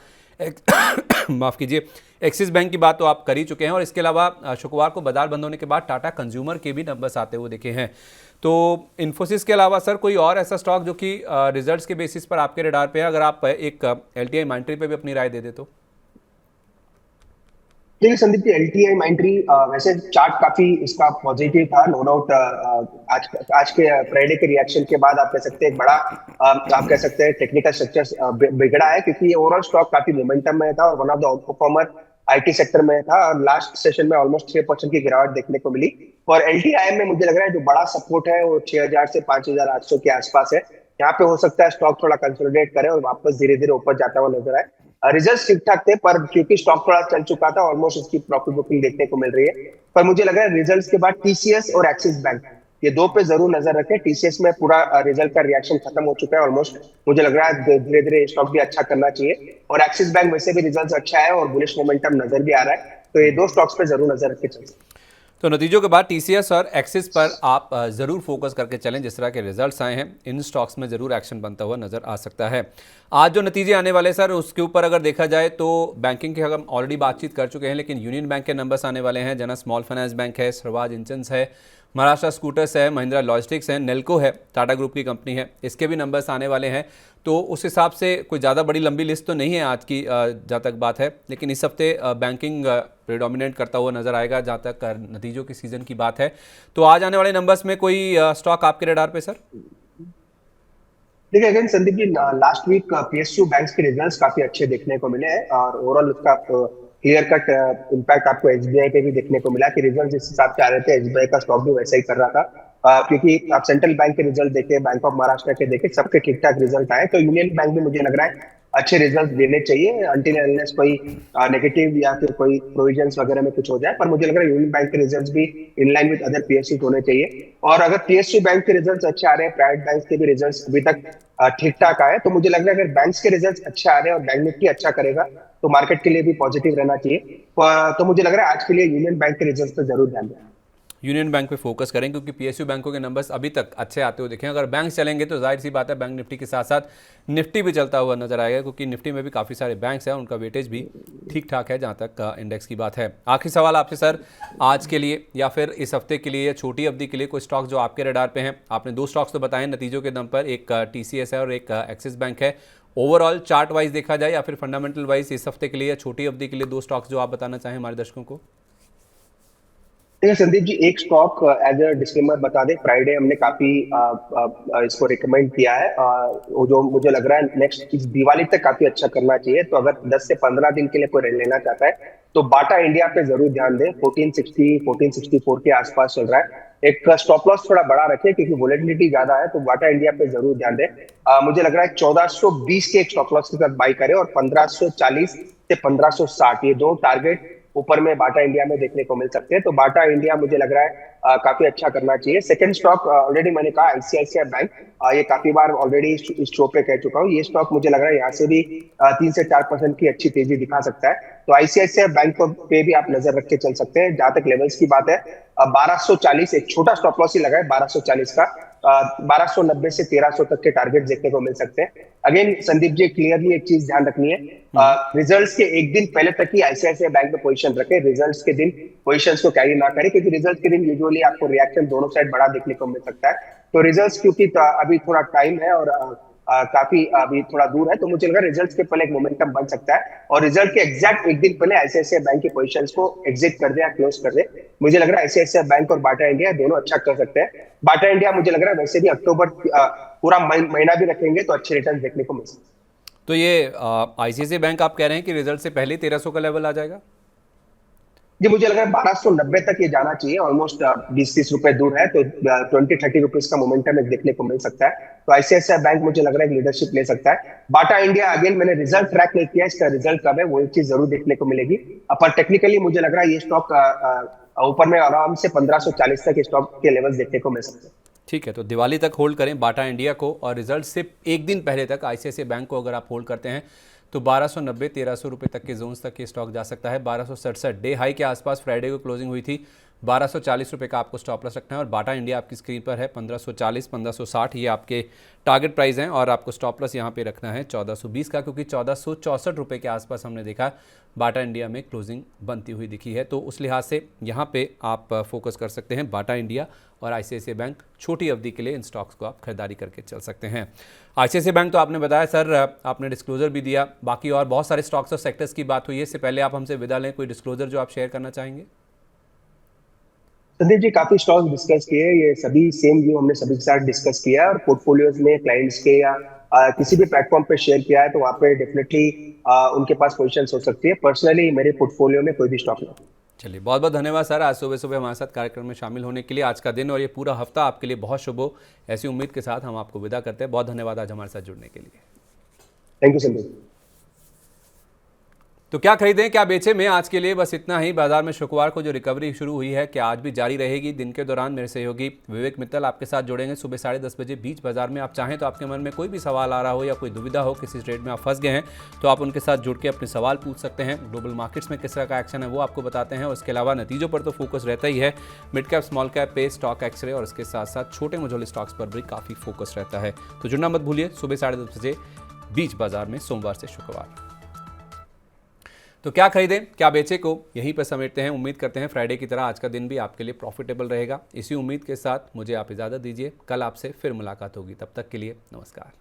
माफ़ कीजिए, एक्सिस बैंक की बात तो आप कर ही चुके हैं, और इसके अलावा शुक्रवार को बाजार बंद होने के बाद टाटा कंज्यूमर के भी नंबर्स आते हुए देखे हैं। तो इन्फोसिस के अलावा सर कोई और ऐसा स्टॉक जो कि रिजल्ट्स के बेसिस पर आपके रडार पे है, अगर आप एक LTI माइंट्री पे भी अपनी राय दे दे तो? देखिए संदीप जी, एलटीआई माइंट्री वैसे चार्ट काफी इसका पॉजिटिव था, नो डाउट। आज आज के फ्राइडे के रिएक्शन के बाद आप कह सकते हैं एक बड़ा आप कह सकते हैं टेक्निकल स्ट्रक्चर बिगड़ा है, क्योंकि ये ओवरऑल स्टॉक काफी मोमेंटम में था और one of the out performer IT sector में था, और लास्ट सेशन में ऑलमोस्ट 6% की गिरावट देखने को मिली। और एलटीआई में मुझे लग रहा है जो बड़ा सपोर्ट है वो 6000 से 5800 के आसपास है। यहाँ पे हो सकता है स्टॉक थोड़ा कंसोलिडेट करे और वापस धीरे धीरे ऊपर जाता हुआ नजर आए। रिजल्ट ठीक ठाक थे, पर क्योंकि स्टॉक थोड़ा चल चुका था, ऑलमोस्ट उसकी प्रॉफिट बुकिंग देखने को मिल रही है। पर मुझे लग रहा है रिजल्ट्स के बाद टीसीएस और एक्सिस बैंक, ये दो पे जरूर नजर रखें। टीसीएस में पूरा रिजल्ट का रिएक्शन खत्म हो चुका है ऑलमोस्ट, मुझे लग रहा है धीरे धीरे स्टॉक भी अच्छा करना चाहिए। और एक्सिस बैंक वैसे भी रिजल्ट अच्छा है और बुलिश मोमेंटम नजर भी आ रहा है, तो ये दो स्टॉक्स पे जरूर नजर रख के चलते हैं। तो नतीजों के बाद टीसीएस और एक्सिस पर आप ज़रूर फोकस करके चलें। जिस तरह के रिजल्ट्स आए हैं इन स्टॉक्स में ज़रूर एक्शन बनता हुआ नज़र आ सकता है। आज जो नतीजे आने वाले सर उसके ऊपर अगर देखा जाए तो बैंकिंग के हम ऑलरेडी बातचीत कर चुके हैं, लेकिन यूनियन बैंक के नंबर्स आने वाले हैं, जना स्मॉल फाइनेंस बैंक है, सरवाज इंशंस है, महाराष्ट्र स्कूटर्स है, महिंद्रा लॉजिस्टिक्स है, नेल्को है, टाटा ग्रुप की कंपनी है, इसके भी नंबर्स आने वाले हैं। तो उस हिसाब से कोई ज़्यादा बड़ी लंबी लिस्ट तो नहीं है आज की जहाँ तक बात है, लेकिन इस हफ्ते बैंकिंग प्रेडोमिनेट करता हुआ नज़र आएगा जहाँ तक नतीजों के सीज़न की बात है। तो आज आने वाले नंबर्स में कोई स्टॉक आपके रडार पे सर? देखिए again Sandeep ji, last week PSU banks के रिजल्ट्स काफी अच्छे देखने को मिले हैं, और ओवरऑल उसका क्लियर कट इम्पैक्ट आपको एसबीआई पे भी देखने को मिला कि रिजल्ट जिस हिसाब से आ रहे थे एसबीआई का स्टॉक भी वैसा ही कर रहा था। क्योंकि आप सेंट्रल बैंक के रिजल्ट देखे, बैंक ऑफ महाराष्ट्र के देखे, सबके ठीक ठाक रिजल्ट आए, तो यूनियन बैंक भी मुझे लग रहा है अच्छे रिजल्ट देने चाहिए अनटिल अनलेस कोई नेगेटिव या फिर कोई प्रोविजंस वगैरह में कुछ हो जाए। पर मुझे लग रहा है यूनियन बैंक के रिजल्ट्स भी in line with other PSU होने चाहिए। और अगर पीएसयू बैंक के रिजल्ट्स अच्छे आ रहे हैं, प्राइवेट बैंक के भी रिजल्ट्स अभी तक ठीक ठाक आए, तो मुझे लग रहा है अगर बैंक्स के रिजल्ट्स अच्छे आ रहे हैं और बैंक निफ्टी अच्छा करेगा तो मार्केट के लिए भी पॉजिटिव रहना चाहिए। तो मुझे लग रहा है आज के लिए यूनियन बैंक के रिजल्ट्स पर जरूर ध्यान दें। यूनियन बैंक पे फोकस करें क्योंकि पीएसयू बैंकों के नंबर्स अभी तक अच्छे आते हुए दिखे। अगर बैंक चलेंगे तो जाहिर सी बात है बैंक निफ्टी के साथ साथ निफ्टी भी चलता हुआ नजर आएगा, क्योंकि निफ्टी में भी काफ़ी सारे बैंक्स हैं, उनका वेटेज भी ठीक ठाक है जहाँ तक इंडेक्स की बात है। आखिरी सवाल आपसे सर, आज के लिए या फिर इस हफ्ते के लिए या छोटी अवधि के लिए कोई स्टॉक जो आपके रडार पे हैं? आपने दो स्टॉक्स तो बताए नतीजों के दम पर, एक टीसीएस है और एक एक्सिस बैंक है। ओवरऑल चार्ट वाइज देखा जाए या फिर फंडामेंटल वाइज इस हफ्ते के लिए या छोटी अवधि के लिए दो स्टॉक्स जो आप बताना चाहें हमारे दर्शकों को? देखिए संदीप जी, एक स्टॉक एज अ डिस्क्लेमर बता दें, फ्राइडे हमने काफी इसको रिकमेंड किया है, वो जो मुझे लग रहा है नेक्स्ट इस दिवाली तक काफी अच्छा करना चाहिए। तो अगर 10 से 15 दिन के लिए कोई लेना चाहता है तो बाटा इंडिया पे जरूर ध्यान दें। 1460 1464 के आसपास चल रहा है। एक स्टॉप लॉस थोड़ा बड़ा रखें क्योंकि वोलेटिलिटी ज्यादा है, तो बाटा इंडिया पे जरूर ध्यान दें। मुझे लग रहा है 1420 के एक स्टॉप लॉस के साथ बाई करें, और 1540 से 1560 ये दो टारगेट ऊपर में बाटा इंडिया में देखने को मिल सकते हैं। तो बाटा इंडिया मुझे लग रहा है काफी अच्छा करना चाहिए। सेकंड स्टॉक ऑलरेडी मैंने कहा आईसीआईसीआई बैंक, ये काफी बार ऑलरेडी इस शो पे कह चुका हूँ, ये स्टॉक मुझे लग रहा है यहाँ से भी 3 से 4% की अच्छी तेजी दिखा सकता है। तो आईसीआईसीआई बैंक पे भी आप नजर रख के चल सकते हैं। जहां तक लेवल्स की बात है, 1240 एक छोटा स्टॉप लॉस ही लगा है 1240 का, 1290 से 1300 तक के टारगेट देखने को मिल सकते हैं। अगेन संदीप जी, क्लियरली एक चीज ध्यान रखनी है, रिजल्ट्स के एक दिन पहले तक ही आईसीआईसीआई बैंक में पोजीशन रखें, रिजल्ट्स के दिन पोजीशंस को कैरी ना करें, क्योंकि रिजल्ट्स के दिन यूजुअली आपको रिएक्शन दोनों साइड बड़ा देखने को मिल सकता है। तो रिजल्ट्स क्योंकि अभी थोड़ा टाइम है और काफी अभी थोड़ा दूर है, तो मुझे लगा रिजल्ट्स के पहले एक मोमेंटम बन सकता है, और रिजल्ट के एग्जैक्ट एक दिन पहले आईसीआईसीआई बैंक की पोजीशंस को एग्जिट कर दे या क्लोज कर दे। मुझे लग रहा है आईसीआईसीआई बैंक और बाटा इंडिया दोनों अच्छा कर सकते हैं। बाटा इंडिया मुझे लग रहा है वैसे भी अक्टूबर पूरा महीना भी रखेंगे तो अच्छे रिटर्न देखने को मिल सकते हैं। तो ये आईसीआईसीआई बैंक आप कह रहे हैं कि रिजल्ट से पहले 1300 का लेवल आ जाएगा? जी मुझे लग रहा है 1290 तक ये जाना चाहिए, ऑलमोस्ट 20-30 रुपए दूर है, तो 20-30 रुपीज का मोमेंटम एक देखने को मिल सकता है। तो आईसीआईसीआई बैंक मुझे लग रहा है लीडरशिप ले सकता है। बाटा इंडिया अगेन मैंने रिजल्ट ट्रैक नहीं किया, इसका रिजल्ट कब है वो एक चीज जरूर देखने को मिलेगी। पर टेक्निकली मुझे लग रहा है ये स्टॉक ऊपर में आराम से 1540 तक स्टॉक के लेवल्स देखने को मिल सकते हैं। ठीक है, तो दिवाली तक होल्ड करें बाटा इंडिया को, और रिजल्ट से एक दिन पहले तक आईसीआईसीआई बैंक को अगर आप होल्ड करते हैं तो 1290-1300 रुपये तक के जोन्स तक ये स्टॉक जा सकता है। 1267 डे हाई के आसपास फ्राइडे को क्लोजिंग हुई थी, 1240 रुपये का आपको स्टॉप लॉस रखना है। और बाटा इंडिया आपकी स्क्रीन पर है 1540, 1560 ये आपके टारगेट प्राइस हैं। और आपको स्टॉप लॉस यहाँ पे रखना है 1420 का, क्योंकि 1464 रुपये के आसपास हमने देखा बाटा इंडिया में क्लोजिंग बनती हुई दिखी है। तो उस लिहाज से यहाँ पे आप फोकस कर सकते हैं बाटा इंडिया और आईसीआईसीआई बैंक। छोटी अवधि के लिए इन स्टॉक्स को आप खरीदारी करके चल सकते हैं। आईसीआईसीआई बैंक तो आपने बताया सर, आपने डिस्क्लोजर भी दिया, बाकी और बहुत सारे स्टॉक्स और सेक्टर्स की बात हुई है। इससे पहले आप हमसे विदा लें, कोई डिस्क्लोजर जो आप शेयर करना चाहेंगे? संदीप जी, काफी स्टॉक्स डिस्कस किए, ये सभी सेम व्यू हमने सभी के साथ डिस्कस किया है और पोर्टफोलियोज में क्लाइंट्स के या किसी भी प्लेटफॉर्म पे शेयर किया है, तो वहाँ पे डेफिनेटली उनके पास पोजीशंस हो सकती है। पर्सनली मेरे पोर्टफोलियो में कोई भी स्टॉक नहीं। चलिए, बहुत बहुत धन्यवाद सर, आज सुबह सुबह हमारे साथ कार्यक्रम में शामिल होने के लिए। आज का दिन और ये पूरा हफ्ता आपके लिए बहुत शुभ हो, ऐसी उम्मीद के साथ हम आपको विदा करते हैं। बहुत धन्यवाद आज हमारे साथ जुड़ने के लिए। Thank you Sandeep. तो क्या खरीदें क्या बेचें में आज के लिए बस इतना ही। बाजार में शुक्रवार को जो रिकवरी शुरू हुई है, क्या आज भी जारी रहेगी? दिन के दौरान मेरे सहयोगी विवेक मित्तल आपके साथ जुड़ेंगे सुबह 10:30 बजे बीच बाजार में। आप चाहें तो आपके मन में कोई भी सवाल आ रहा हो या कोई दुविधा हो, किसी ट्रेड में आप फंस गए हैं, तो आप उनके साथ जुड़ के अपने सवाल पूछ सकते हैं। ग्लोबल मार्केट्स में किस तरह का एक्शन है वो आपको बताते हैं। और इसके अलावा नतीजों पर तो फोकस रहता ही है, मिड कैप स्मॉल कैप पे स्टॉक एक्सरे और इसके साथ साथ छोटे मझोले स्टॉक्स पर भी काफ़ी फोकस रहता है। तो जुड़ना मत भूलिए सुबह 10:30 बजे बीच बाजार में, सोमवार से शुक्रवार। तो क्या खरीदें क्या बेचें को यहीं पर समेटते हैं। उम्मीद करते हैं फ्राइडे की तरह आज का दिन भी आपके लिए प्रॉफिटेबल रहेगा। इसी उम्मीद के साथ मुझे आप इजाज़त दीजिए, कल आपसे फिर मुलाकात होगी। तब तक के लिए नमस्कार।